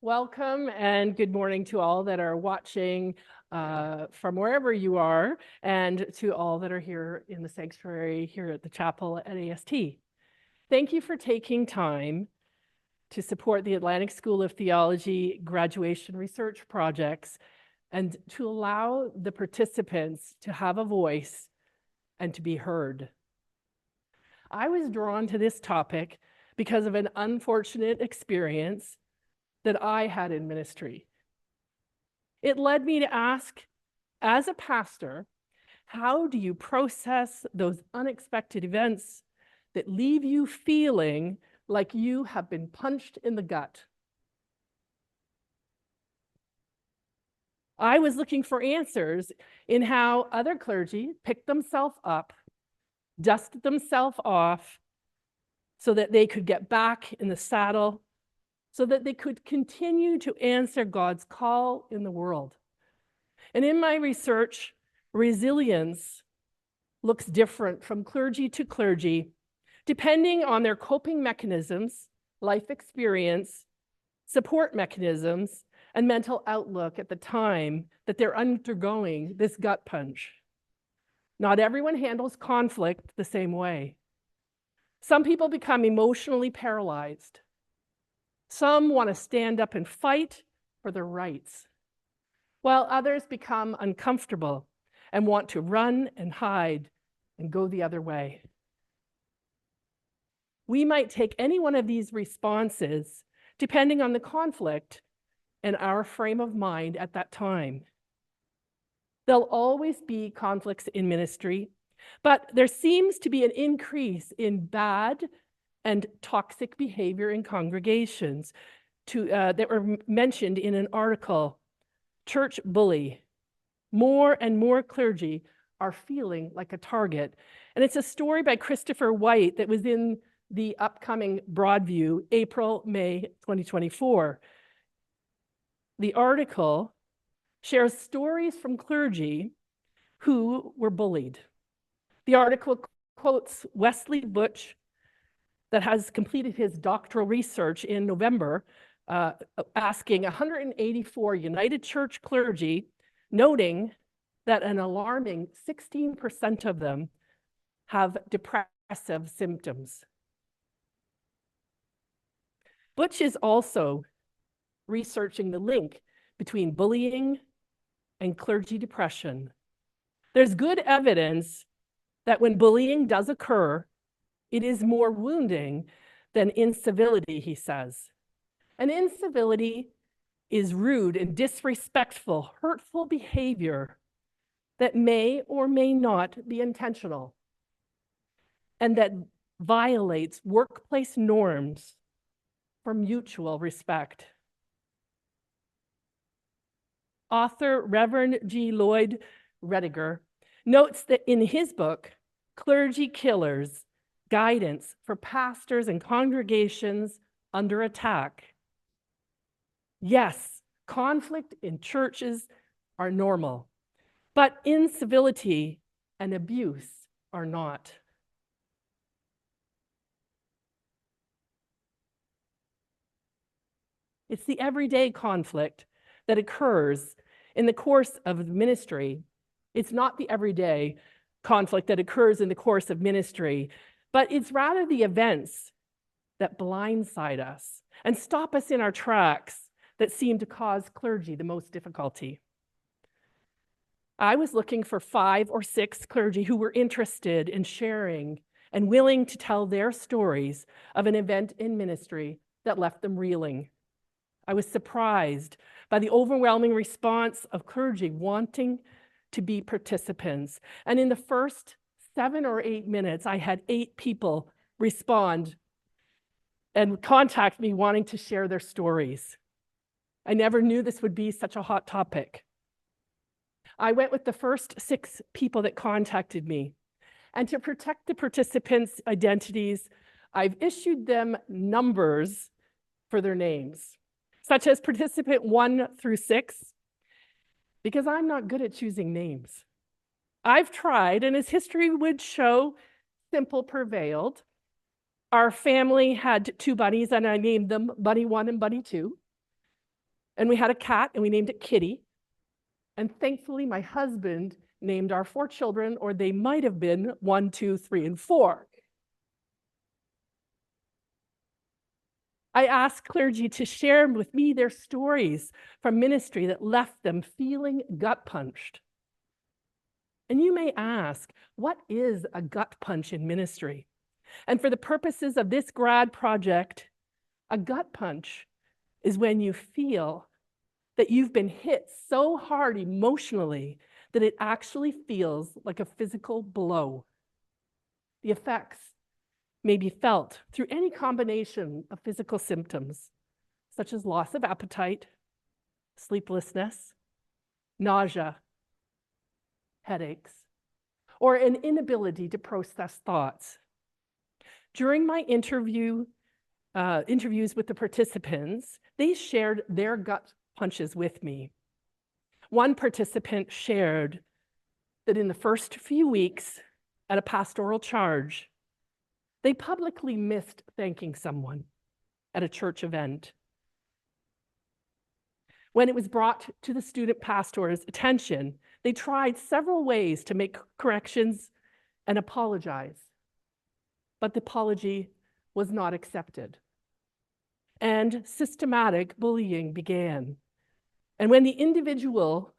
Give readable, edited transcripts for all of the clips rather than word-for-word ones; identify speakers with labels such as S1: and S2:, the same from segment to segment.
S1: Welcome and good morning to all that are watching from wherever you are, and to all that are here in the sanctuary here at the chapel at AST. Thank you for taking time to support the Atlantic School of Theology graduation research projects and to allow the participants to have a voice and to be heard. I was drawn to this topic because of an unfortunate experience that I had in ministry. It led me to ask, as a pastor, how do you process those unexpected events that leave you feeling like you have been punched in the gut? I was looking for answers in how other clergy picked themselves up, dusted themselves off, so that they could get back in the saddle, so that they could continue to answer God's call in the world. And in my research, resilience looks different from clergy to clergy, depending on their coping mechanisms, life experience, support mechanisms, and mental outlook at the time that they're undergoing this gut punch. Not everyone handles conflict the same way. Some people become emotionally paralyzed. Some want to stand up and fight for their rights, while others become uncomfortable and want to run and hide and go the other way. We might take any one of these responses depending on the conflict and our frame of mind at that time. There'll always be conflicts in ministry, but there seems to be an increase in bad and toxic behavior in congregations that were mentioned in an article, Church Bully. More and more clergy are feeling like a target. And it's a story by Christopher White that was in the upcoming Broadview, April-May 2024. The article shares stories from clergy who were bullied. The article quotes Wesley Butch, that has completed his doctoral research in November, asking 184 United Church clergy, noting that an alarming 16% of them have depressive symptoms. Butch is also researching the link between bullying and clergy depression. There's good evidence that when bullying does occur, it is more wounding than incivility, he says. And incivility is rude and disrespectful, hurtful behavior that may or may not be intentional and that violates workplace norms for mutual respect. Author Reverend G. Lloyd Rediger notes that in his book, Clergy Killers, Guidance for Pastors and Congregations Under Attack. Yes, conflict in churches are normal, but incivility and abuse are not. It's the everyday conflict that occurs in the course of ministry. It's not the everyday conflict that occurs in the course of ministry, but it's rather the events that blindside us and stop us in our tracks that seem to cause clergy the most difficulty. I was looking for 5 or 6 clergy who were interested in sharing and willing to tell their stories of an event in ministry that left them reeling. I was surprised by the overwhelming response of clergy wanting to be participants. And in the first 7 or 8 minutes, I had 8 people respond and contact me wanting to share their stories. I never knew this would be such a hot topic. I went with the first 6 people that contacted me. And to protect the participants' identities, I've issued them numbers for their names, such as participant 1 through 6, because I'm not good at choosing names. I've tried, and as history would show, simple prevailed. Our family had 2 bunnies, and I named them Bunny 1 and Bunny 2. And we had a cat, and we named it Kitty. And thankfully, my husband named our 4 children, or they might have been 1, 2, 3, and 4. I asked clergy to share with me their stories from ministry that left them feeling gut punched. And you may ask, what is a gut punch in ministry? And for the purposes of this grad project, a gut punch is when you feel that you've been hit so hard emotionally that it actually feels like a physical blow. The effects may be felt through any combination of physical symptoms, such as loss of appetite, sleeplessness, nausea, headaches, or an inability to process thoughts. During my interviews with the participants, they shared their gut punches with me. One participant shared that in the first few weeks at a pastoral charge, they publicly missed thanking someone at a church event. When it was brought to the student pastor's attention, they tried several ways to make corrections and apologize, but the apology was not accepted. And systematic bullying began. And when the individual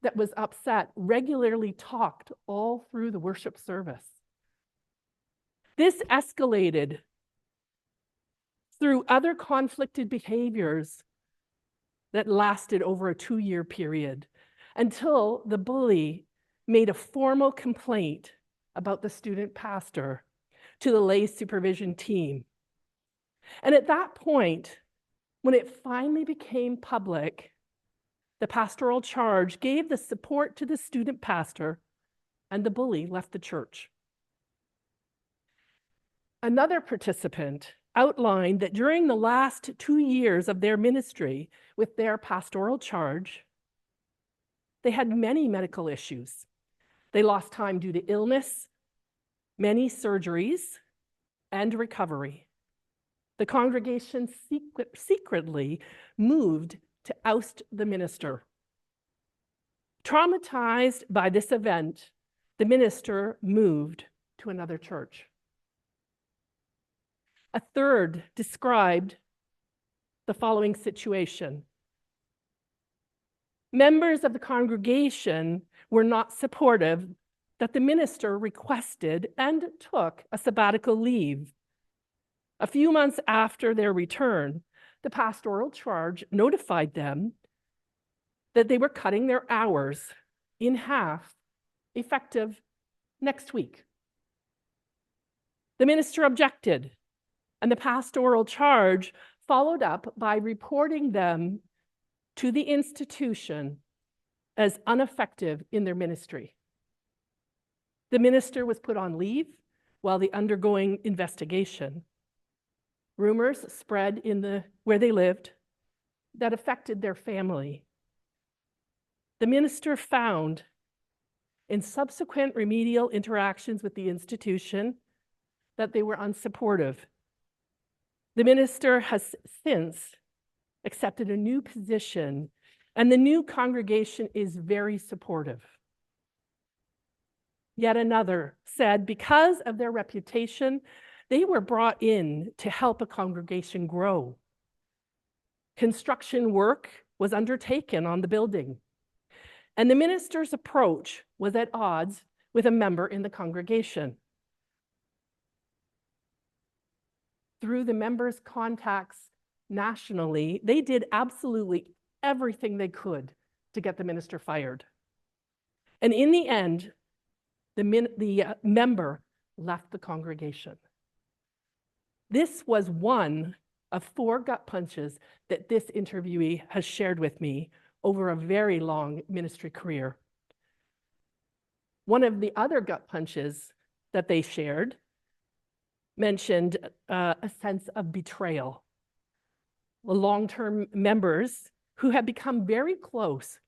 S1: that was upset regularly talked all through the worship service. This escalated through other conflicted behaviors that lasted over a 2-year period until the bully made a formal complaint about the student pastor to the lay supervision team. And at that point, when it finally became public, the pastoral charge gave the support to the student pastor, and the bully left the church. Another participant outlined that during the last 2 years of their ministry with their pastoral charge, they had many medical issues. They lost time due to illness, many surgeries, and recovery. The congregation secretly moved to oust the minister. Traumatized by this event, the minister moved to another church. A third described the following situation. Members of the congregation were not supportive that the minister requested and took a sabbatical leave. A few months after their return, the pastoral charge notified them that they were cutting their hours in half, effective next week. The minister objected, and the pastoral charge followed up by reporting them to the institution as ineffective in their ministry. The minister was put on leave while undergoing investigation. Rumors spread where they lived that affected their family. The minister found in subsequent remedial interactions with the institution that they were unsupportive. The minister has since accepted a new position, and the new congregation is very supportive. Yet another said because of their reputation, they were brought in to help a congregation grow. Construction work was undertaken on the building, and the minister's approach was at odds with a member in the congregation. Through the members' contacts nationally, they did absolutely everything they could to get the minister fired. And in the end, the member left the congregation. This was one of 4 gut punches that this interviewee has shared with me over a very long ministry career. One of the other gut punches that they shared mentioned a sense of betrayal. The long-term members who had become very close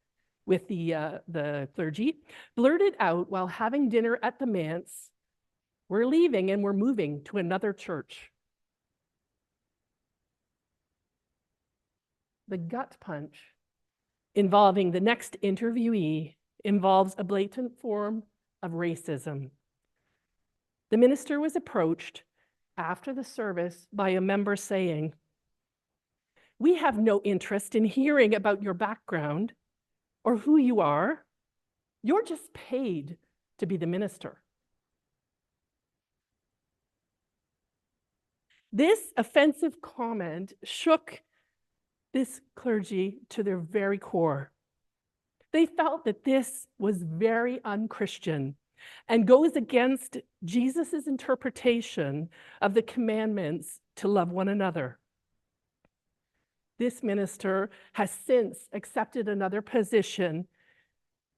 S1: with the clergy blurted out while having dinner at the manse, "We're leaving and we're moving to another church." The gut punch involving the next interviewee involves a blatant form of racism. The minister was approached after the service by a member saying, "We have no interest in hearing about your background or who you are. You're just paid to be the minister." This offensive comment shook this clergy to their very core. They felt that this was very unchristian and goes against Jesus' interpretation of the commandments to love one another. This minister has since accepted another position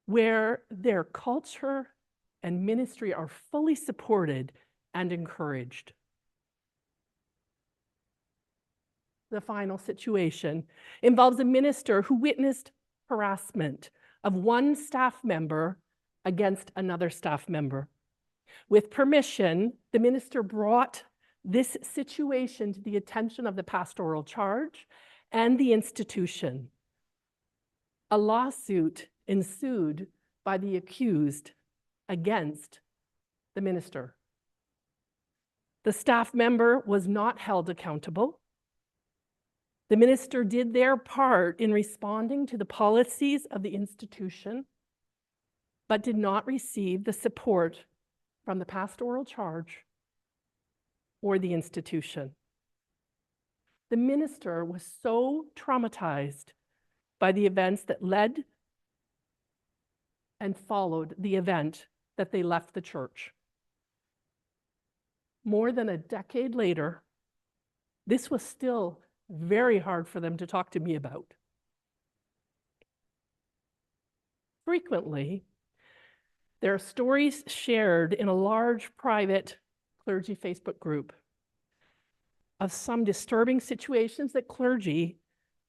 S1: where their culture and ministry are fully supported and encouraged. The final situation involves a minister who witnessed harassment of one staff member against another staff member. With permission, the minister brought this situation to the attention of the pastoral charge and the institution. A lawsuit ensued by the accused against the minister. The staff member was not held accountable. The minister did their part in responding to the policies of the institution, but did not receive the support from the pastoral charge or the institution. The minister was so traumatized by the events that led and followed the event that they left the church. More than a decade later, this was still very hard for them to talk to me about. Frequently, there are stories shared in a large private clergy Facebook group of some disturbing situations that clergy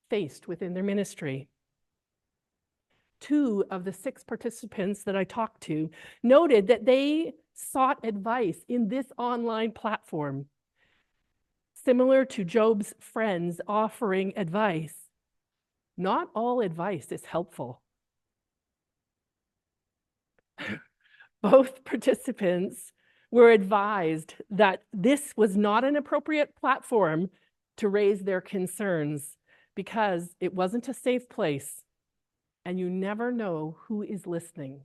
S1: faced within their ministry. 2 of the 6 participants that I talked to noted that they sought advice in this online platform. Similar to Job's friends offering advice, not all advice is helpful. Both participants were advised that this was not an appropriate platform to raise their concerns because it wasn't a safe place and you never know who is listening.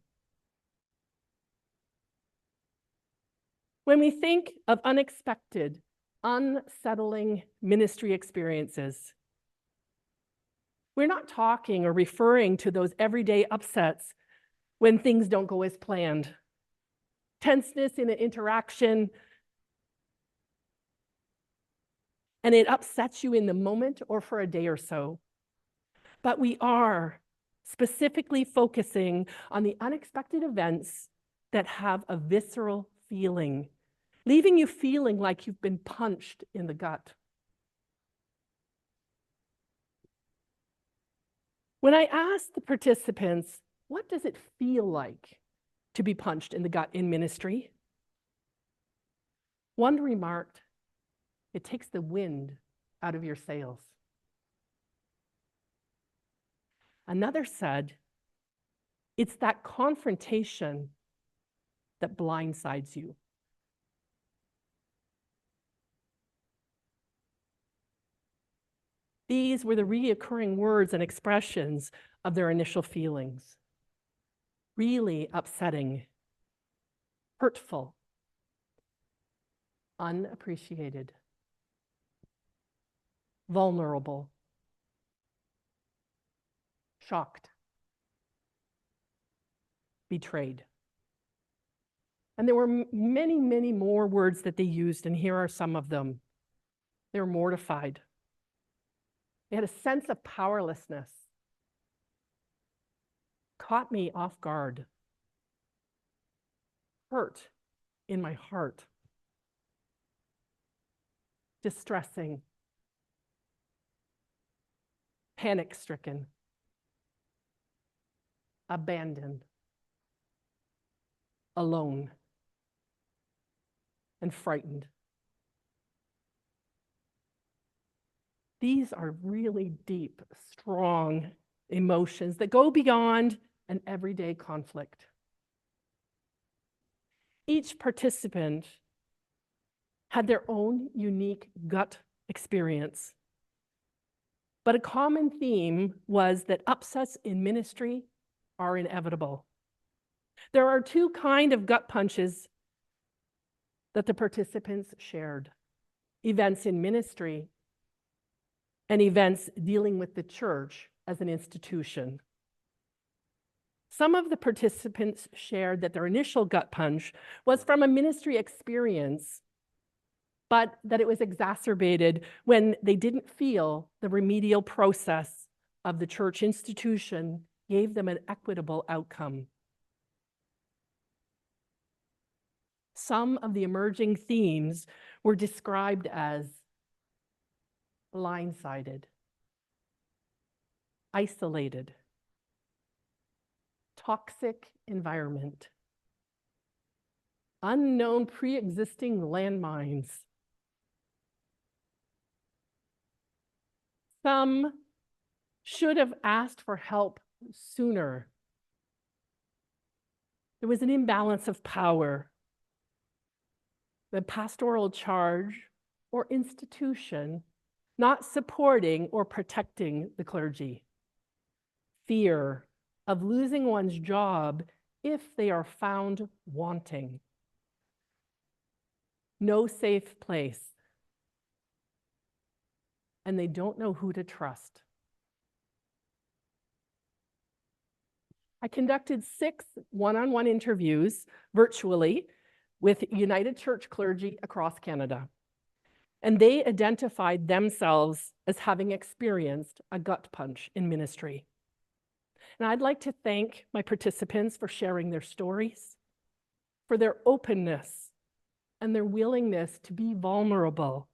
S1: When we think of unexpected, unsettling ministry experiences, we're not talking or referring to those everyday upsets when things don't go as planned. Tenseness in an interaction, and it upsets you in the moment or for a day or so. But we are specifically focusing on the unexpected events that have a visceral feeling, leaving you feeling like you've been punched in the gut. When I asked the participants, what does it feel like to be punched in the gut in ministry? One remarked, it takes the wind out of your sails. Another said, it's that confrontation that blindsides you. These were the reoccurring words and expressions of their initial feelings. Really upsetting, hurtful, unappreciated, vulnerable, shocked, betrayed. And there were many, many more words that they used, and here are some of them. They were mortified. They had a sense of powerlessness. Caught me off guard. Hurt in my heart. Distressing. Panic-stricken. Abandoned. Alone. And frightened. These are really deep, strong emotions that go beyond an everyday conflict. Each participant had their own unique gut experience. But a common theme was that upsets in ministry are inevitable. There are two kinds of gut punches that the participants shared: events in ministry and events dealing with the church as an institution. Some of the participants shared that their initial gut punch was from a ministry experience, but that it was exacerbated when they didn't feel the remedial process of the church institution gave them an equitable outcome. Some of the emerging themes were described as blindsided, isolated, toxic environment, unknown pre-existing landmines. Some should have asked for help sooner. There was an imbalance of power. The pastoral charge or institution not supporting or protecting the clergy. Fear of losing one's job if they are found wanting. No safe place. And they don't know who to trust. I conducted 6 one-on-one interviews virtually with United Church clergy across Canada. And they identified themselves as having experienced a gut punch in ministry. And I'd like to thank my participants for sharing their stories, for their openness and their willingness to be vulnerable,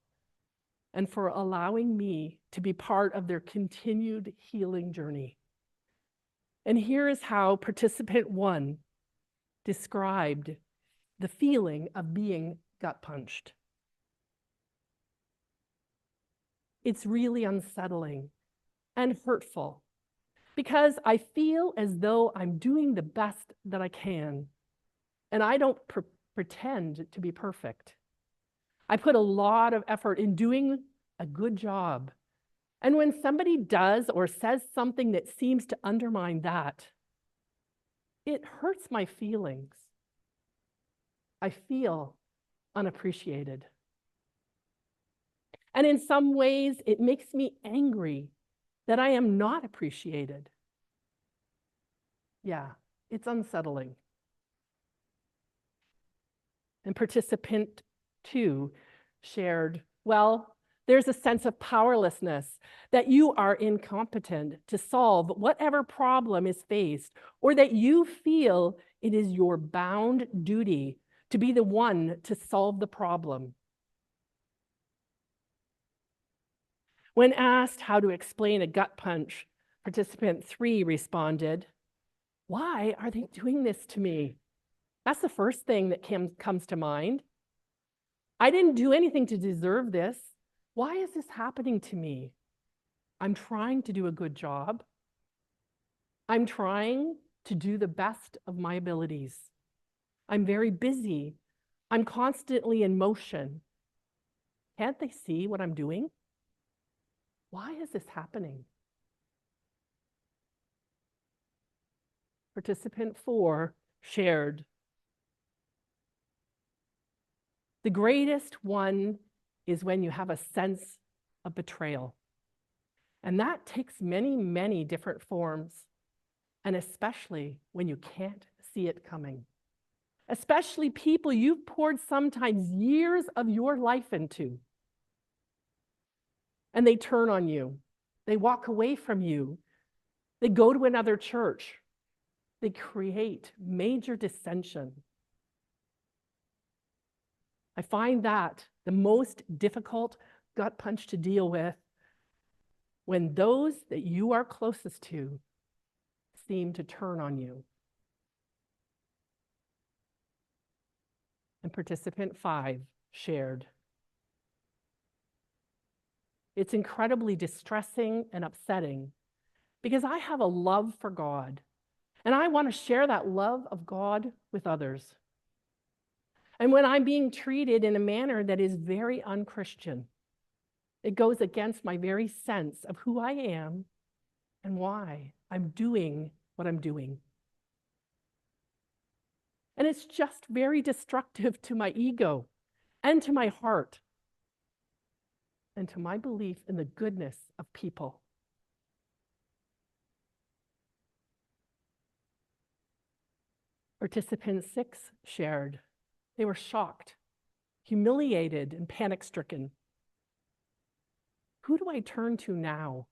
S1: and for allowing me to be part of their continued healing journey. And here is how participant 1 described the feeling of being gut punched. It's really unsettling and hurtful because I feel as though I'm doing the best that I can, and I don't pretend to be perfect. I put a lot of effort in doing a good job. And when somebody does or says something that seems to undermine that, it hurts my feelings. I feel unappreciated. And in some ways, it makes me angry that I am not appreciated. Yeah, it's unsettling. And participant 2 shared, well, there's a sense of powerlessness, that you are incompetent to solve whatever problem is faced, or that you feel it is your bound duty to be the one to solve the problem. When asked how to explain a gut punch, participant 3 responded, "Why are they doing this to me?" That's the first thing that comes to mind. I didn't do anything to deserve this. Why is this happening to me? I'm trying to do a good job. I'm trying to do the best of my abilities. I'm very busy. I'm constantly in motion. Can't they see what I'm doing? Why is this happening? Participant 4 shared, the greatest one is when you have a sense of betrayal. And that takes many, many different forms, and especially when you can't see it coming. Especially people you've poured sometimes years of your life into. And they turn on you. They walk away from you. They go to another church. They create major dissension. I find that the most difficult gut punch to deal with when those that you are closest to seem to turn on you. And participant 5 shared, It's incredibly distressing and upsetting because I have a love for God, and I want to share that love of God with others. And when I'm being treated in a manner that is very unchristian, it goes against my very sense of who I am and why I'm doing what I'm doing. And it's just very destructive to my ego and to my heart and to my belief in the goodness of people. Participant 6 shared. They were shocked, humiliated, and panic-stricken. Who do I turn to now?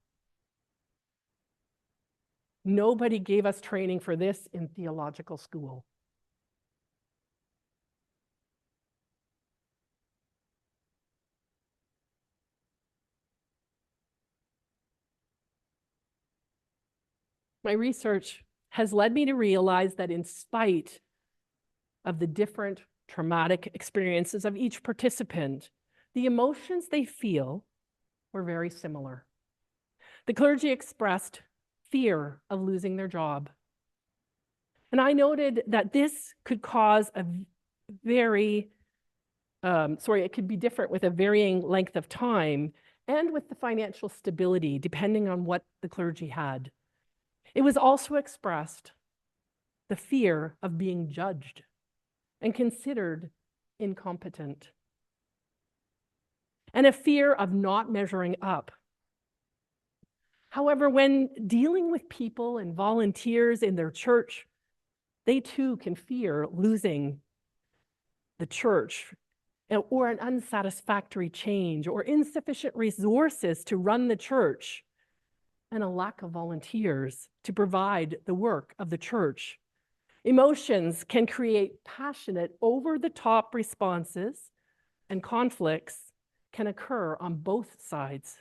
S1: Nobody gave us training for this in theological school. My research has led me to realize that in spite of the different traumatic experiences of each participant, the emotions they feel were very similar. The clergy expressed fear of losing their job. And I noted that this could cause a it could be different with a varying length of time and with the financial stability, depending on what the clergy had. It was also expressed the fear of being judged and considered incompetent, and a fear of not measuring up. However, when dealing with people and volunteers in their church, they too can fear losing the church or an unsatisfactory change or insufficient resources to run the church and a lack of volunteers to provide the work of the church. Emotions can create passionate, over-the-top responses, and conflicts can occur on both sides.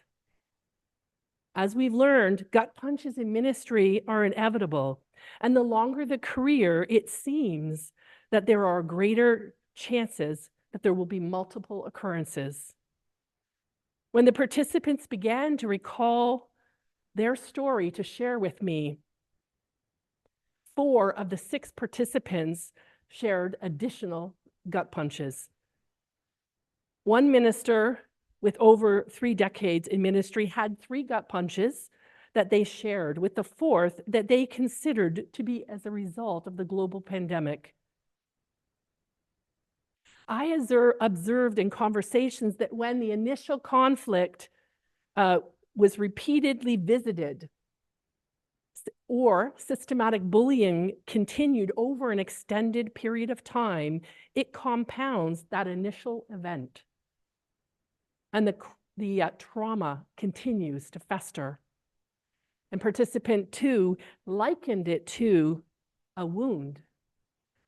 S1: As we've learned, gut punches in ministry are inevitable, and the longer the career, it seems that there are greater chances that there will be multiple occurrences. When the participants began to recall their story to share with me, 4 of the 6 participants shared additional gut punches. One minister with over 3 decades in ministry had 3 gut punches that they shared, with the 4th that they considered to be as a result of the global pandemic. I observed in conversations that when the initial conflict was repeatedly visited, or systematic bullying continued over an extended period of time, it compounds that initial event. And the trauma continues to fester. And participant 2 likened it to a wound,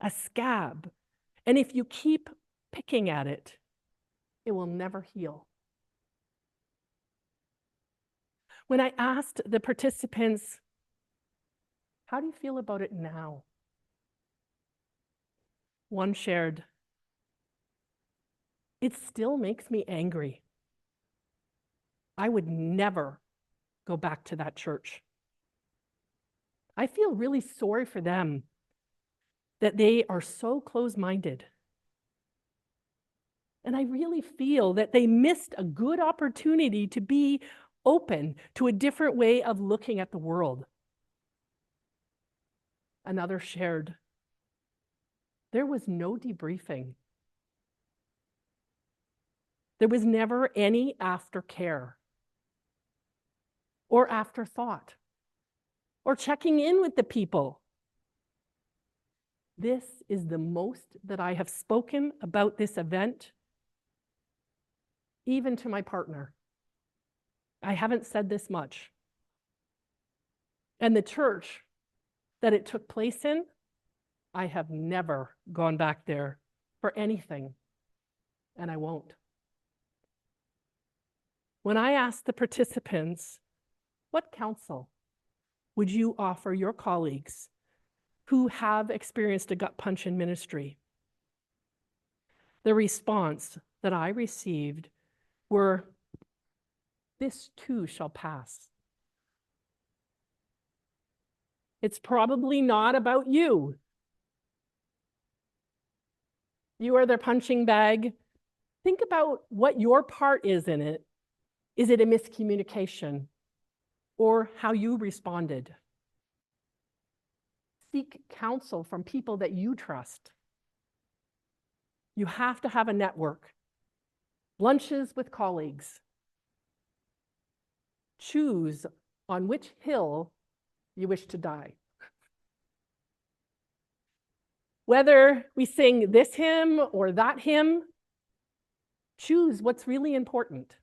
S1: a scab. And if you keep picking at it, it will never heal. When I asked the participants, how do you feel about it now? One shared, it still makes me angry. I would never go back to that church. I feel really sorry for them that they are so close-minded. And I really feel that they missed a good opportunity to be open to a different way of looking at the world. Another shared, there was no debriefing. There was never any aftercare or afterthought or checking in with the people. This is the most that I have spoken about this event, even to my partner. I haven't said this much. And the church that it took place in, I have never gone back there for anything, and I won't. When I asked the participants, what counsel would you offer your colleagues who have experienced a gut punch in ministry? The response that I received were, this too shall pass. It's probably not about you. You are their punching bag. Think about what your part is in it. Is it a miscommunication or how you responded? Seek counsel from people that you trust. You have to have a network. Lunches with colleagues. Choose on which hill you wish to die. Whether we sing this hymn or that hymn, choose what's really important.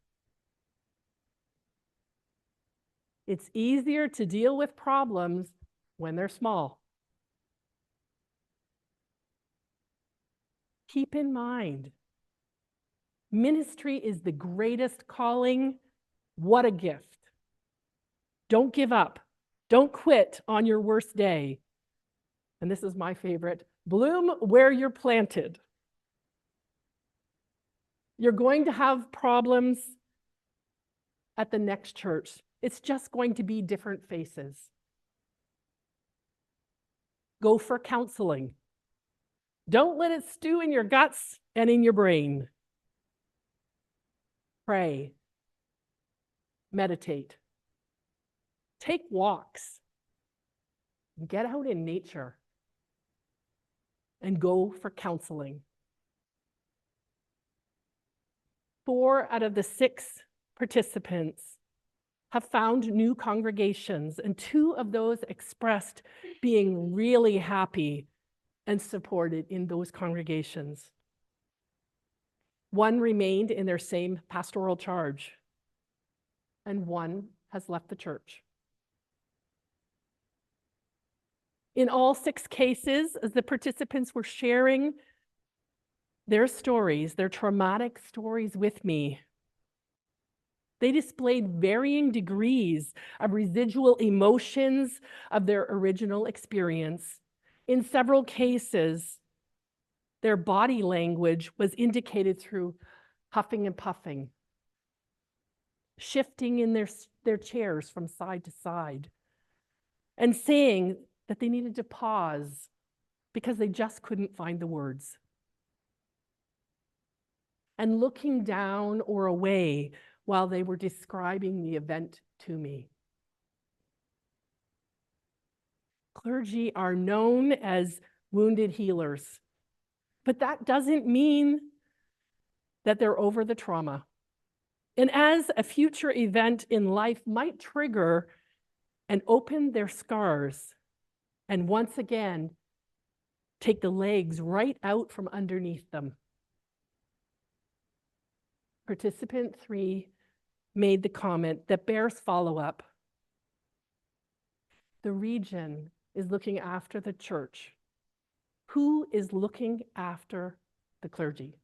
S1: It's easier to deal with problems when they're small. Keep in mind, ministry is the greatest calling. What a gift. Don't give up. Don't quit on your worst day. And this is my favorite, bloom where you're planted. You're going to have problems at the next church. It's just going to be different faces. Go for counseling. Don't let it stew in your guts and in your brain. Pray. Meditate. Take walks. Get out in nature. And go for counseling. 4 out of the 6 participants have found new congregations, and 2 of those expressed being really happy and supported in those congregations. 1 remained in their same pastoral charge, and 1 has left the church. In all 6 cases, as the participants were sharing their stories, their traumatic stories with me, they displayed varying degrees of residual emotions of their original experience. In several cases, their body language was indicated through huffing and puffing, shifting in their chairs from side to side, and saying that they needed to pause because they just couldn't find the words. And looking down or away while they were describing the event to me. Clergy are known as wounded healers, but that doesn't mean that they're over the trauma. And as a future event in life might trigger and open their scars, and once again, take the legs right out from underneath them. Participant 3 made the comment that bears follow-up. The region is looking after the church. Who is looking after the clergy?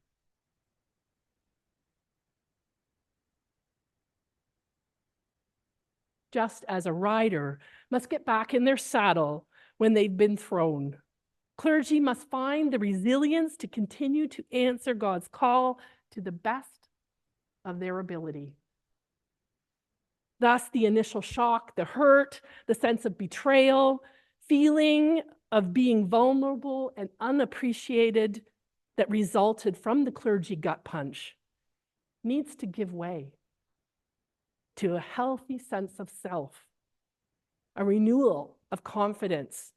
S1: Just as a rider must get back in their saddle when they've been thrown, clergy must find the resilience to continue to answer God's call to the best of their ability. Thus, the initial shock, the hurt, the sense of betrayal, feeling of being vulnerable and unappreciated that resulted from the clergy gut punch needs to give way to a healthy sense of self, a renewal of confidence,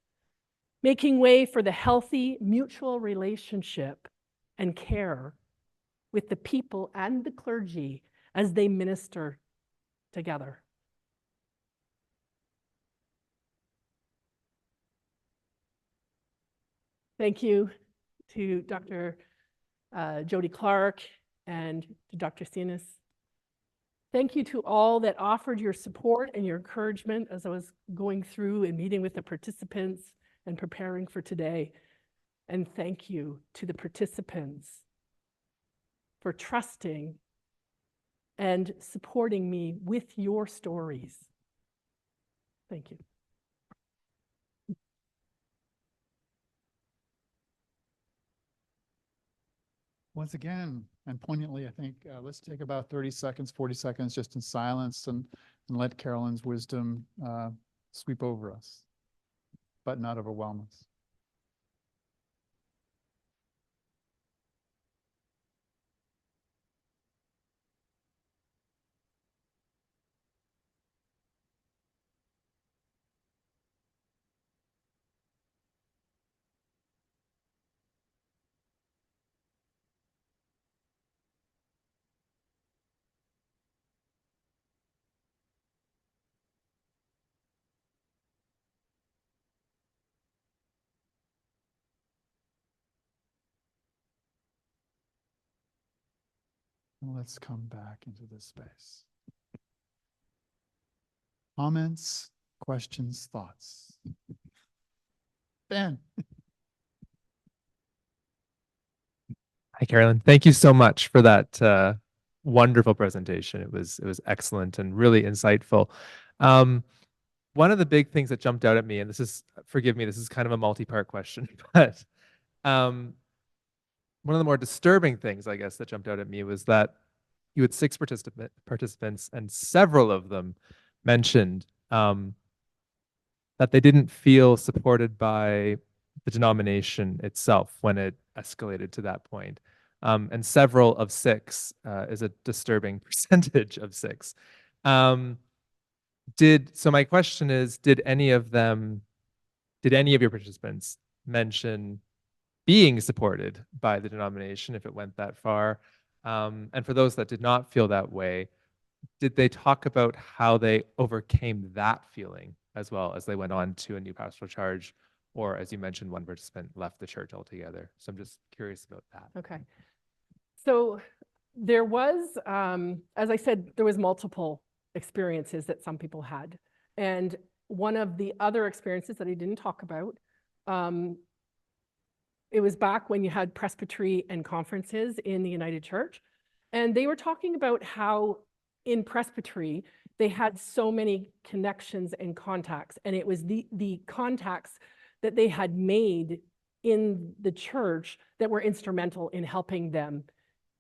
S1: making way for the healthy mutual relationship and care with the people and the clergy as they minister together. Thank you to Dr. Jody Clark and to Dr. Sinas. Thank you to all that offered your support and your encouragement as I was going through and meeting with the participants and preparing for today. And thank you to the participants for trusting and supporting me with your stories. Thank you.
S2: Once again, and poignantly, I think, let's take about 30 seconds, 40 seconds just in silence and let Carolin's wisdom sweep over us, but not overwhelm us. And let's come back into this space. Comments, questions, thoughts? Ben.
S3: Hi, Carolyn. Thank you so much for that wonderful presentation. It was excellent and really insightful. One of the big things that jumped out at me, and this is, forgive me, this is kind of a multi-part question, but one of the more disturbing things, I guess, that jumped out at me was that you had 6 participants, and several of them mentioned that they didn't feel supported by the denomination itself when it escalated to that point. And several of 6 is a disturbing percentage of 6. So my question is, did any of your participants mention being supported by the denomination if it went that far? And for those that did not feel that way, did they talk about how they overcame that feeling as well as they went on to a new pastoral charge? Or as you mentioned, one participant left the church altogether. So I'm just curious about that.
S1: Okay. So there was, as I said, there was multiple experiences that some people had. And one of the other experiences that I didn't talk about, it was back when you had presbytery and conferences in the United Church. And they were talking about how in presbytery, they had so many connections and contacts. And it was the contacts that they had made in the church that were instrumental in helping them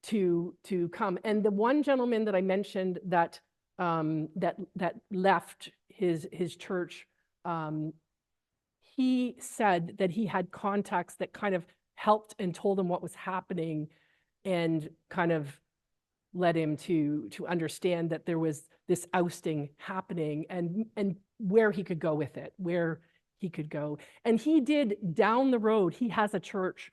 S1: to come. And the one gentleman that I mentioned that that left his church, he said that he had contacts that kind of helped and told him what was happening and kind of led him to understand that there was this ousting happening and where he could go with it, where he could go. And he did down the road, he has a church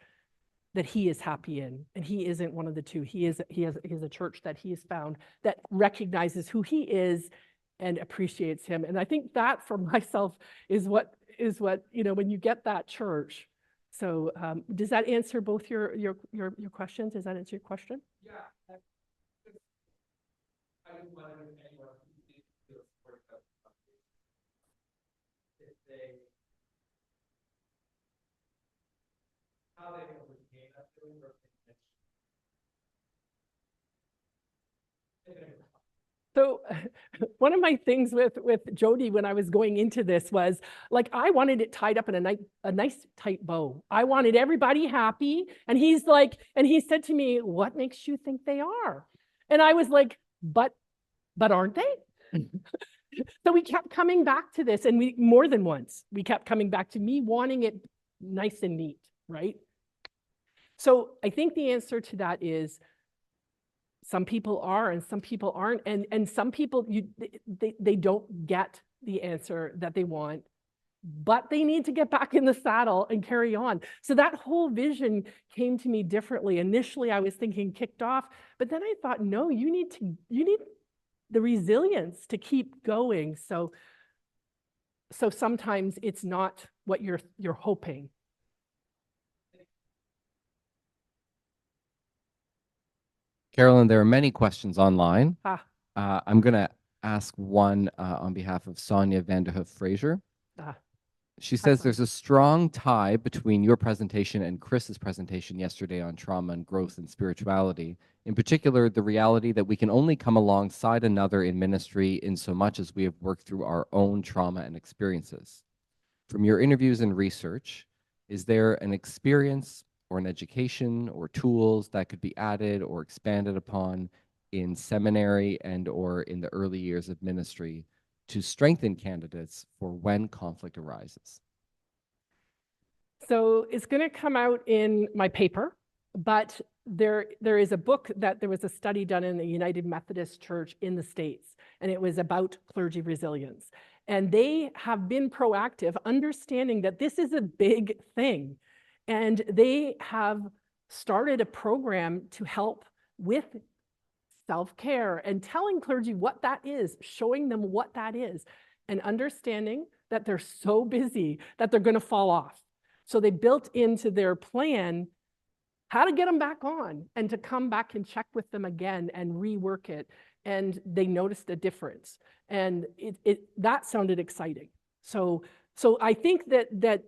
S1: that he is happy in, and he isn't one of the two. He has a church that he has found that recognizes who he is and appreciates him. And I think that for myself is what when you get that church. So does that answer both your questions? Does that answer your question?
S3: Yeah. I didn't want anyone who didn't feel supported if they how they overcame that feeling or
S1: So one of my things with Jody when I was going into this was like I wanted it tied up in a nice tight bow. I wanted everybody happy. And he said to me, "What makes you think they are?" And I was like, but aren't they? So we kept coming back to this, and we more than once, we kept coming back to me wanting it nice and neat, right? So I think the answer to that is some people are and some people aren't. And some people, they don't get the answer that they want, but they need to get back in the saddle and carry on. So that whole vision came to me differently. Initially, I was thinking kicked off, but then I thought, no, you need the resilience to keep going. So sometimes it's not what you're hoping.
S4: Carolyn, there are many questions online.
S1: Ah.
S4: I'm going to ask one on behalf of Sonia Vanderhoof Fraser. She says there's a strong tie between your presentation and Chris's presentation yesterday on trauma and growth and spirituality. In particular, the reality that we can only come alongside another in ministry in so much as we have worked through our own trauma and experiences. From your interviews and research, is there an experience or an education or tools that could be added or expanded upon in seminary and or in the early years of ministry to strengthen candidates for when conflict arises?
S1: So it's going to come out in my paper, but there is a book that there was a study done in the United Methodist Church in the States, and it was about clergy resilience. And they have been proactive, understanding that this is a big thing. And they have started a program to help with self-care and telling clergy what that is, showing them what that is, and understanding that they're so busy that they're going to fall off. So they built into their plan how to get them back on and to come back and check with them again and rework it. And they noticed a difference. And that sounded exciting. So I think that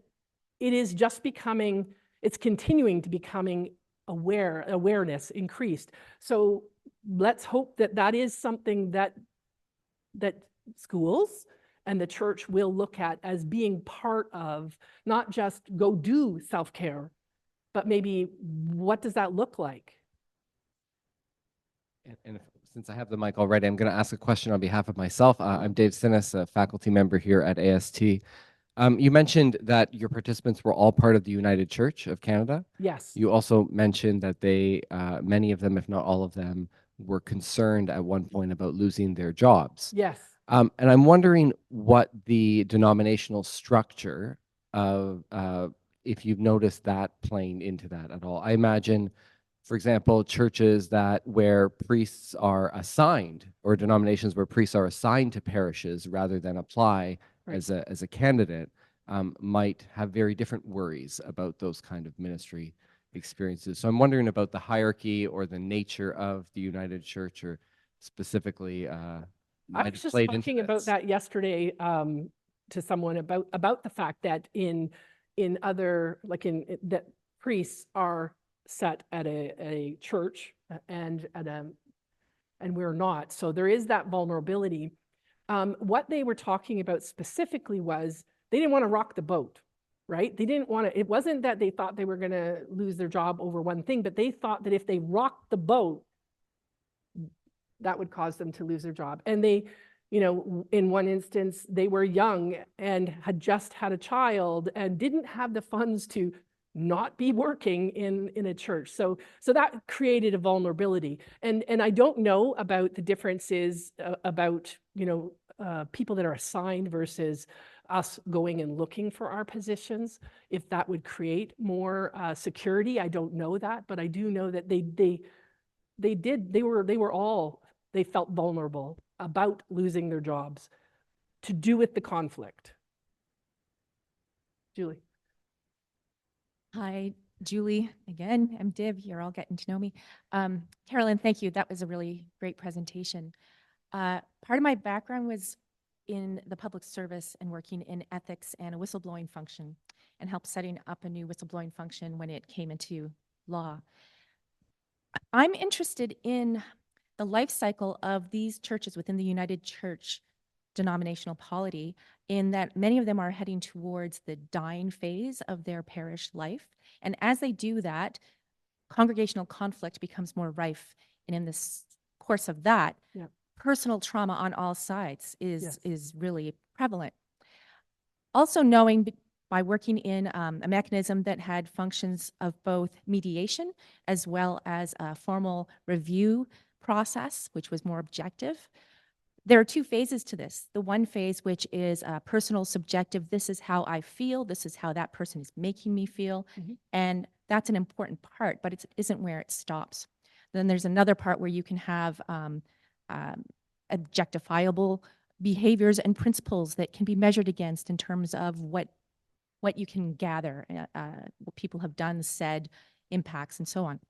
S1: it is just becoming, it's continuing to becoming awareness increased. So let's hope that that is something that schools and the church will look at as being part of, not just go do self-care, but maybe what does that look like?
S4: And since I have the mic already, I'm going to ask a question on behalf of myself. I'm Dave Sinnes, a faculty member here at AST. You mentioned that your participants were all part of the United Church of Canada.
S1: Yes.
S4: You also mentioned that they, many of them, if not all of them, were concerned at one point about losing their jobs.
S1: Yes.
S4: And I'm wondering what the denominational structure of, if you've noticed that playing into that at all. I imagine, for example, churches where priests are assigned, or denominations where priests are assigned to parishes rather than apply
S1: Right.
S4: as a candidate, might have very different worries about those kind of ministry experiences. So I'm wondering about the hierarchy or the nature of the United Church, or specifically
S1: I was just talking about that yesterday to someone about the fact that in other, like that priests are set at a church and we're not. So there is that vulnerability. What they were talking about specifically was they didn't want to rock the boat, right? They didn't want to, it wasn't that they thought they were going to lose their job over one thing, but they thought that if they rocked the boat, that would cause them to lose their job. And they, in one instance, they were young and had just had a child and didn't have the funds to not be working in a church. So that created a vulnerability. And I don't know about the differences about, people that are assigned versus us going and looking for our positions, if that would create more security. I don't know that, but I do know that they felt vulnerable about losing their jobs to do with the conflict. Julie.
S5: Hi, Julie. Again, I'm Div. You're all getting to know me. Carolyn, thank you. That was a really great presentation. Part of my background was in the public service and working in ethics and a whistleblowing function, and helped setting up a new whistleblowing function when it came into law. I'm interested in the life cycle of these churches within the United Church denominational polity, in that many of them are heading towards the dying phase of their parish life. And as they do that, congregational conflict becomes more rife. And in this course of that,
S1: Yep.
S5: personal trauma on all sides
S1: Yes.
S5: is really prevalent. Also knowing by working in a mechanism that had functions of both mediation as well as a formal review process, which was more objective. There are two phases to this. The one phase, which is personal subjective, this is how I feel, this is how that person is making me feel, and that's an important part, but it isn't where it stops. Then there's another part where you can have objectifiable behaviors and principles that can be measured against in terms of what you can gather, what people have done, said, impacts, and so on.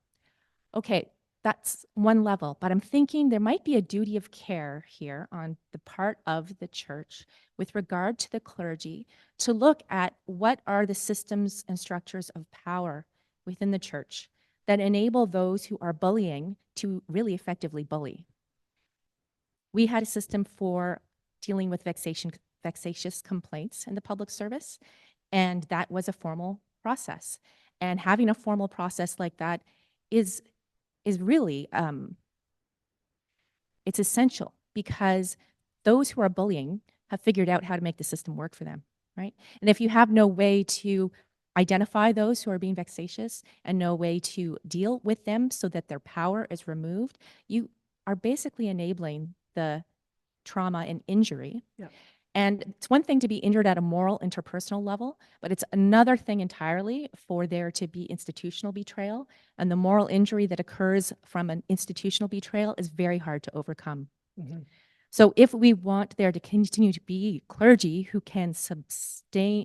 S5: Okay, that's one level, but I'm thinking there might be a duty of care here on the part of the church with regard to the clergy to look at what are the systems and structures of power within the church that enable those who are bullying to really effectively bully. We had a system for dealing with vexatious complaints in the public service, and that was a formal process. And having a formal process like that is really, it's essential, because those who are bullying have figured out how to make the system work for them, right? And if you have no way to identify those who are being vexatious and no way to deal with them so that their power is removed, you are basically enabling the trauma and injury.
S1: Yeah.
S5: And it's one thing to be injured at a moral, interpersonal level, but it's another thing entirely for there to be institutional betrayal. And the moral injury that occurs from an institutional betrayal is very hard to overcome.
S1: Mhm.
S5: So if we want there to continue to be clergy who can sustain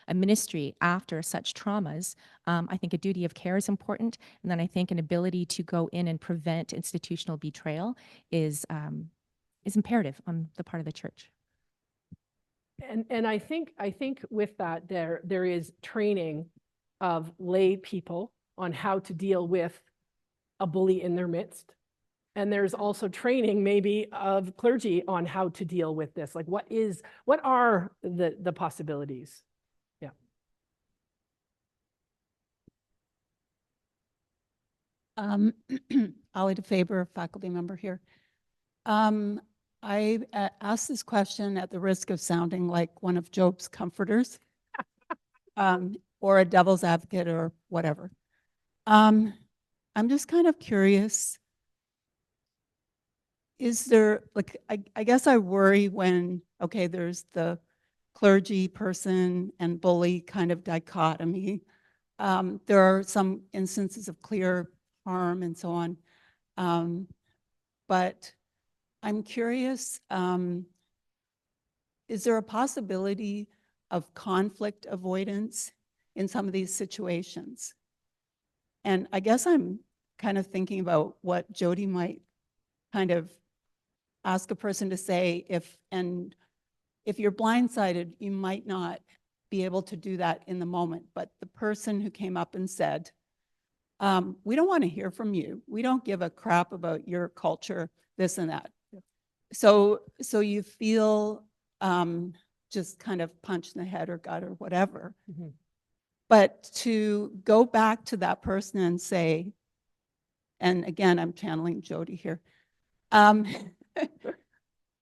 S5: a ministry after such traumas, I think a duty of care is important. And then I think an ability to go in and prevent institutional betrayal is imperative on the part of the church.
S1: And I think with that there is training of lay people on how to deal with a bully in their midst. And there's also training maybe of clergy on how to deal with this. Like what are the possibilities? Yeah.
S6: Ollie DeFaber, faculty member here. I asked this question at the risk of sounding like one of Job's comforters, or a devil's advocate or whatever. I'm just kind of curious. Is there, like, I guess I worry when, okay, there's the clergy person and bully kind of dichotomy. There are some instances of clear harm and so on. But I'm curious, is there a possibility of conflict avoidance in some of these situations? And I guess I'm kind of thinking about what Jody might kind of ask a person to say if you're blindsided, you might not be able to do that in the moment. But the person who came up and said, we don't want to hear from you. We don't give a crap about your culture, this and that.
S1: Yep.
S6: So you feel just kind of punched in the head or gut or whatever.
S1: Mm-hmm.
S6: But to go back to that person and say, and again, I'm channeling Jody here.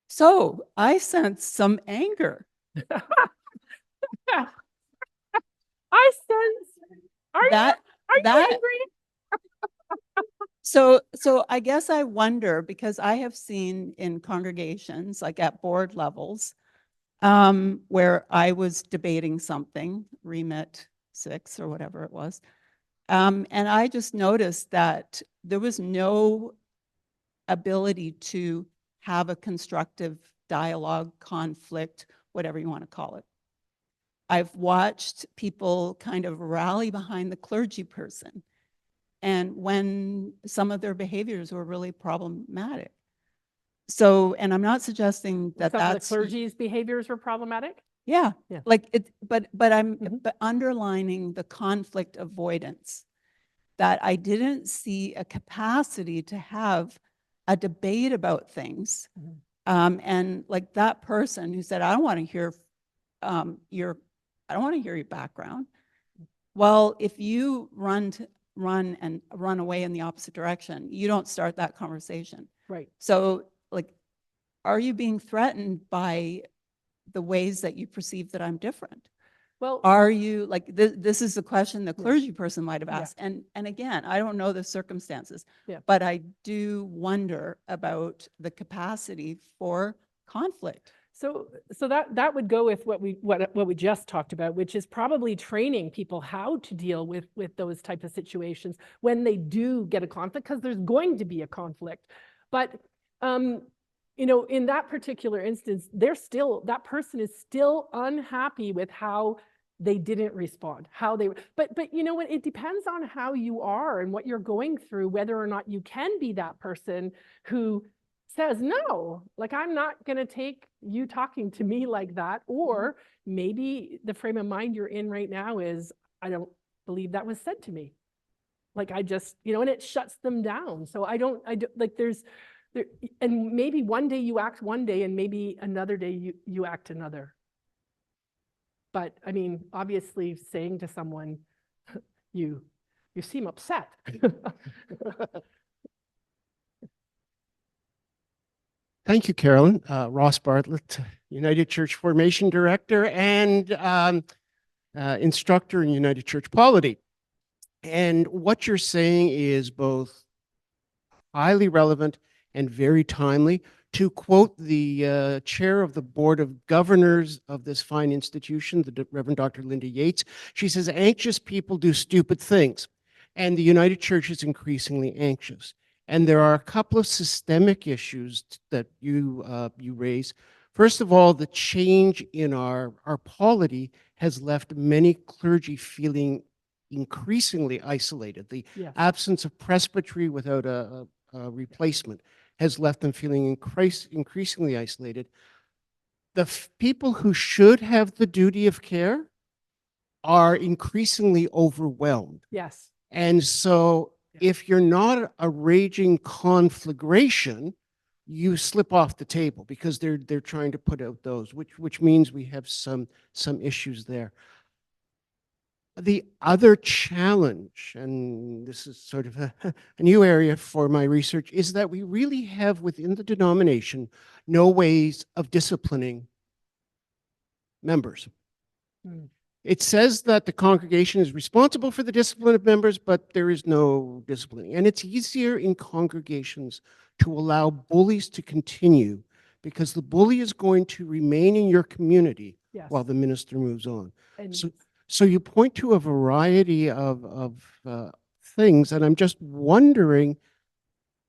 S6: So I sense some anger.
S1: I sense. Are you angry?
S6: So I guess I wonder, because I have seen in congregations, like at board levels, where I was debating something, remit 6 or whatever it was, and I just noticed that there was no ability to have a constructive dialogue, conflict, whatever you want to call it. I've watched people kind of rally behind the clergy person, and when some of their behaviors were really problematic. So, and I'm not suggesting that
S1: Some of the
S6: that's
S1: clergy's behaviors were problematic.
S6: yeah. Like it, but I'm
S1: Mhm.
S6: but underlining the conflict avoidance, that I didn't see a capacity to have a debate about things.
S1: Mhm.
S6: And like that person who said, I don't want to hear your background. Well, if you run away in the opposite direction, you don't start that conversation.
S1: Right.
S6: So like, are you being threatened by the ways that you perceive that I'm different?
S1: Well,
S6: Are you like, this is the question the
S1: Yeah.
S6: clergy person might have
S1: Yeah.
S6: asked. And again, I don't know the circumstances,
S1: Yeah.
S6: but I do wonder about the capacity for conflict.
S1: so that would go with what we just talked about, which is probably training people how to deal with those type of situations when they do get a conflict, because there's going to be a conflict. But in that particular instance, that person is still unhappy with how they didn't respond, but you know what, it depends on how you are and what you're going through, whether or not you can be that person who says, no, like, I'm not going to take you talking to me like that. Or maybe the frame of mind you're in right now is, I don't believe that was said to me. Like, I just, and it shuts them down. So I don't like, and maybe one day you act one day and maybe another day you act another. But I mean, obviously saying to someone, You seem upset.
S7: Thank you, Carolyn. Ross Bartlett, United Church Formation Director and instructor in United Church Polity. And what you're saying is both highly relevant and very timely. To quote the chair of the Board of Governors of this fine institution, the Reverend Dr. Linda Yates, she says, anxious people do stupid things. And the United Church is increasingly anxious. And there are a couple of systemic issues that you raise. First of all, the change in our polity has left many clergy feeling increasingly isolated. The
S1: Yes.
S7: absence of presbytery without a replacement has left them feeling increasingly isolated. The people who should have the duty of care are increasingly overwhelmed.
S1: Yes.
S7: And so if you're not a raging conflagration, you slip off the table because they're trying to put out those, which means we have some issues there. The other challenge, and this is sort of a new area for my research, is that we really have within the denomination no ways of disciplining members.
S1: Mm.
S7: It says that the congregation is responsible for the discipline of members, but there is no disciplining. And it's easier in congregations to allow bullies to continue because the bully is going to remain in your community
S1: Yes.
S7: while the minister moves on.
S1: And
S7: So you point to a variety of things, and I'm just wondering,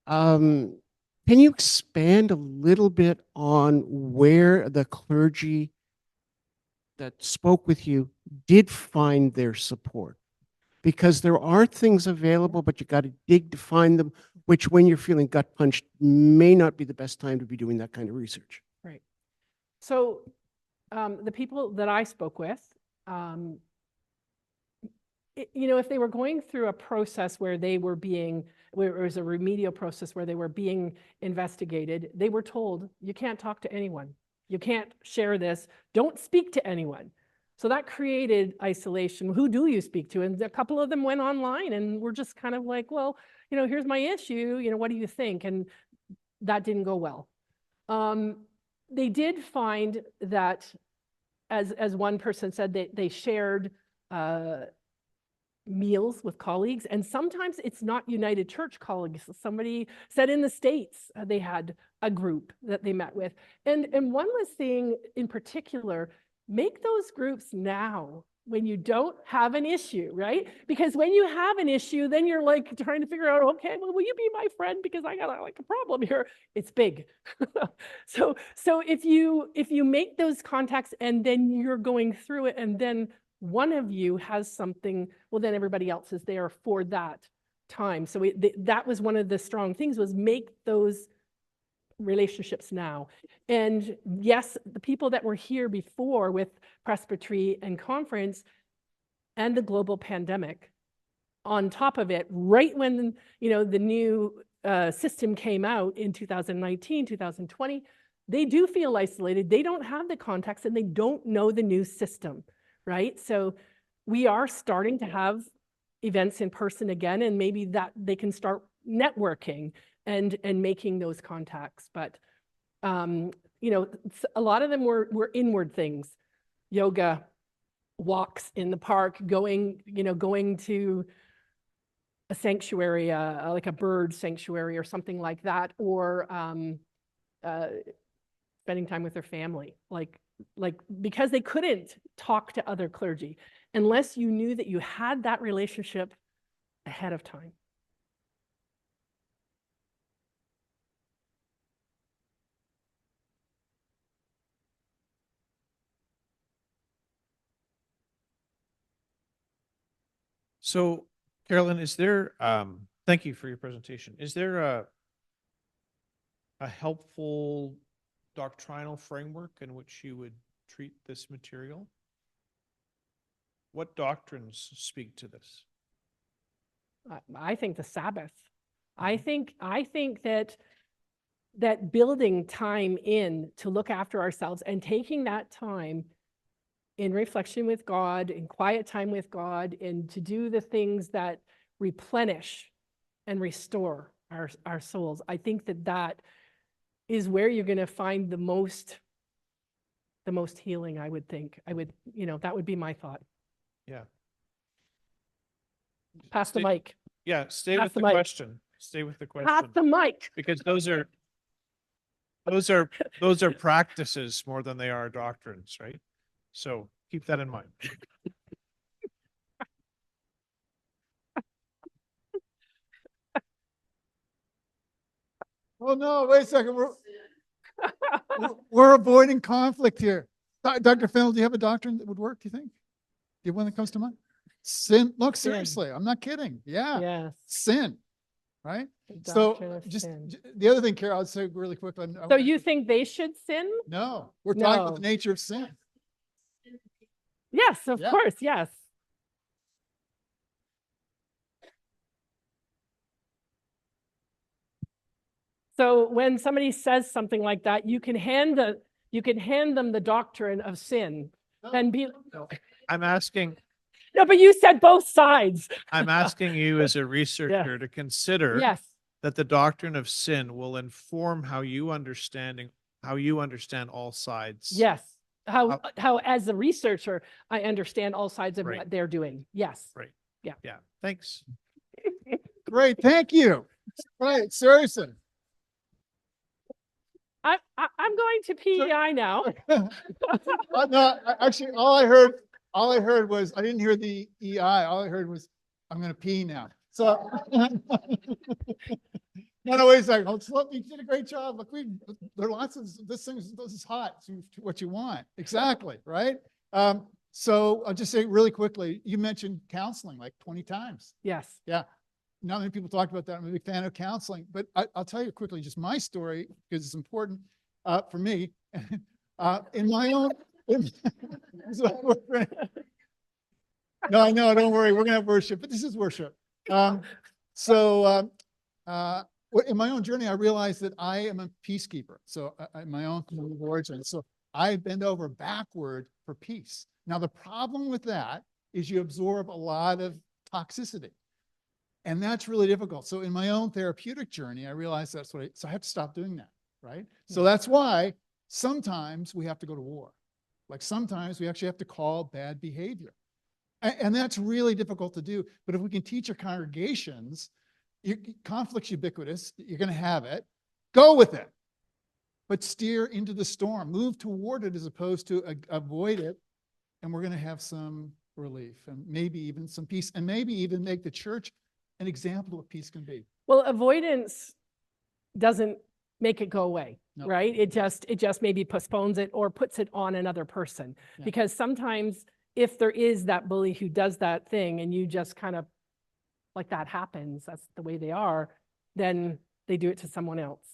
S7: can you expand a little bit on where the clergy that spoke with you did find their support? Because there are things available, but you got to dig to find them, which when you're feeling gut punched may not be the best time to be doing that kind of research.
S1: right. So the people that I spoke with, if they were going through a process where where it was a remedial process where they were being investigated, they were told, you can't talk to anyone. You can't share this. Don't speak to anyone. So that created isolation. Who do you speak to? And a couple of them went online and were just kind of like, well, here's my issue. What do you think? And that didn't go well. They did find that, as one person said, they shared meals with colleagues, and sometimes it's not United Church colleagues. Somebody said in the States they had a group that they met with, and one was saying in particular, make those groups now when you don't have an issue, right? Because when you have an issue, then you're like trying to figure out, okay, well, will you be my friend because I got a problem here? It's big. So if you make those contacts and then you're going through it and then one of you has something, well, then everybody else is there for that time. So that was one of the strong things, was make those relationships now. And yes, the people that were here before with presbytery and conference and the global pandemic on top of it, right when the new system came out in 2019, 2020, they do feel isolated. They don't have the contacts and they don't know the new system. Right? So we are starting to have events in person again, and maybe that they can start networking and making those contacts. But a lot of them were inward things, yoga, walks in the park, going to a sanctuary, like a bird sanctuary or something like that, or spending time with their family, like because they couldn't talk to other clergy unless you knew that you had that relationship ahead of time.
S8: So, Carolyn, is there, thank you for your presentation. Is there a helpful doctrinal framework in which you would treat this material? What doctrines speak to this?
S1: I think the Sabbath. I think that building time in to look after ourselves and taking that time in reflection with God, in quiet time with God, and to do the things that replenish and restore our souls. I think that that is where you're going to find the most healing, I would think. That would be my thought.
S8: Yeah.
S1: Pass the
S8: Stay-
S1: mic.
S8: Yeah, stay
S1: Pass
S8: with
S1: the
S8: the
S1: mic.
S8: question. Stay with the
S1: Pass
S8: question.
S1: the mic.
S8: Because those are practices more than they are doctrines, right? So keep that in mind.
S2: Oh, no, wait a second. We're avoiding conflict here. Dr. Fennell, do you have a doctrine that would work, do you think? Do you have one that comes to mind? Sin. Look,
S1: Sin.
S2: seriously, I'm not kidding. Yeah.
S1: Yes.
S2: Sin, right?
S1: The
S2: So
S1: doctrine of
S2: just
S1: sin.
S2: the other thing, Carol, I'd say really quickly.
S1: So you think they should sin?
S2: No, we're talking about the
S1: No.
S2: nature of sin.
S1: Yes, of
S2: Yeah.
S1: course, yes. So when somebody says something like that, you can hand them the doctrine of sin and be,
S8: I'm asking
S1: no, but you said both sides.
S8: you as a researcher to consider
S1: Yes,
S8: that the doctrine of sin will inform how you understand all sides.
S1: yes. How as a researcher, I understand all sides of
S8: Right.
S1: what they're doing. Yes.
S8: Right.
S1: Yeah.
S8: Yeah. Thanks.
S2: Great, thank you. Right, seriously.
S1: I'm going to PEI now.
S2: No, actually, all I heard was, I didn't hear the EI. All I heard was, I'm going to pee now. So, no, wait a second. Look, you did a great job. Look, there are lots of, this is hot. It's what you want. Exactly. Right. So I'll just say really quickly, you mentioned counseling like 20 times.
S1: Yes.
S2: Yeah. Not many people talk about that. I'm a big fan of counseling, but I'll tell you quickly, just my story, because it's important for me. In my own, no, I know, don't worry. We're going to have worship, but this is worship. In my own journey, I realized that I am a peacekeeper. So my own community of origin. So I bend over backward for peace. Now, the problem with that is you absorb a lot of toxicity. And that's really difficult. So in my own therapeutic journey, I realized so I have to stop doing that, right? So that's why sometimes we have to go to war. Like sometimes we actually have to call bad behavior. And that's really difficult to do. But if we can teach our congregations, conflict's ubiquitous, you're going to have it, go with it. But steer into the storm, move toward it as opposed to avoid it. And we're going to have some relief and maybe even some peace, and maybe even make the church an example of what peace can be.
S1: Well, avoidance doesn't make it go away,
S2: Nope.
S1: right? It just maybe postpones it or puts it on another person.
S2: Yeah.
S1: Because sometimes if there is that bully who does that thing and you just kind of like that happens, that's the way they are, then they do it to someone else.